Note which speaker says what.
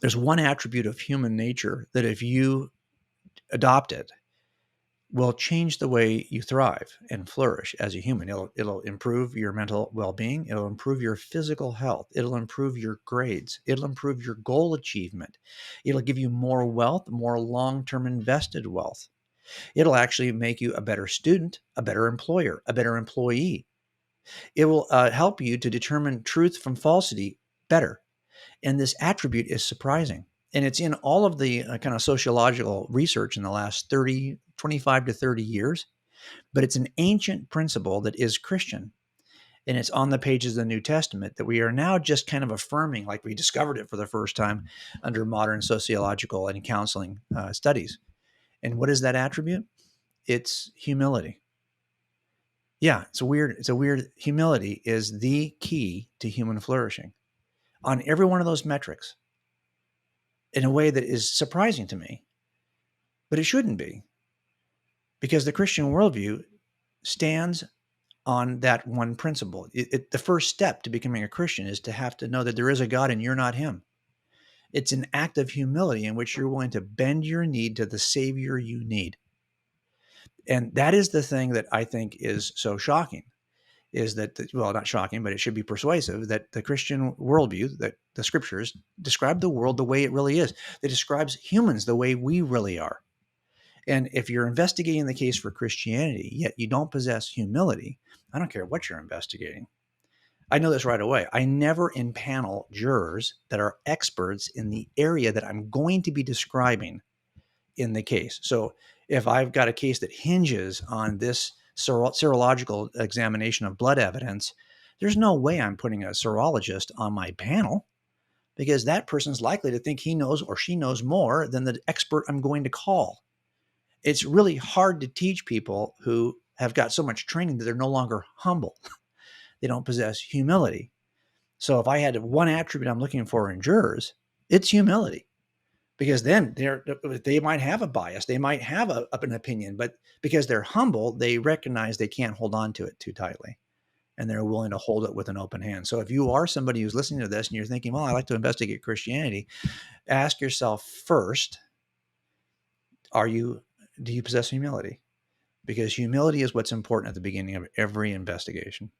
Speaker 1: There's one attribute of human nature that if you adopt it, will change the way you thrive and flourish as a human. It'll improve your mental well-being. It'll improve your physical health. It'll improve your grades. It'll improve your goal achievement. It'll give you more wealth, more long-term invested wealth. It'll actually make you a better student, a better employer, a better employee. It will help you to determine truth from falsity better. And this attribute is surprising. And it's in all of the kind of sociological research in the last 25 to 30 years, but it's an ancient principle that is Christian. And it's on the pages of the New Testament that we are now just kind of affirming, like we discovered it for the first time under modern sociological and counseling studies. And what is that attribute? It's humility. Yeah, it's a weird, humility is the key to human flourishing on every one of those metrics in a way that is surprising to me, but it shouldn't be, because the Christian worldview stands on that one principle. The first step to becoming a Christian is to have to know that there is a God and you're not him. It's an act of humility in which you're willing to bend your knee to the Savior you need. And that is the thing that I think is so shocking, is that, well, not shocking, but it should be persuasive, that the Christian worldview, that the scriptures describe the world the way it really is. It describes humans the way we really are. And if you're investigating the case for Christianity, yet you don't possess humility, I don't care what you're investigating. I know this right away. I never impanel jurors that are experts in the area that I'm going to be describing in the case. So if I've got a case that hinges on this serological examination of blood evidence, there's no way I'm putting a serologist on my panel, because that person's likely to think he knows or she knows more than the expert I'm going to call. It's really hard to teach people who have got so much training that they're no longer humble. They don't possess humility. So if I had one attribute I'm looking for in jurors, it's humility, because then they might have a bias, they might have an opinion, but because they're humble, they recognize they can't hold on to it too tightly, and they're willing to hold it with an open hand. So if you are somebody who's listening to this and you're thinking, well, I like to investigate Christianity, ask yourself first, do you possess humility? Because humility is what's important at the beginning of every investigation.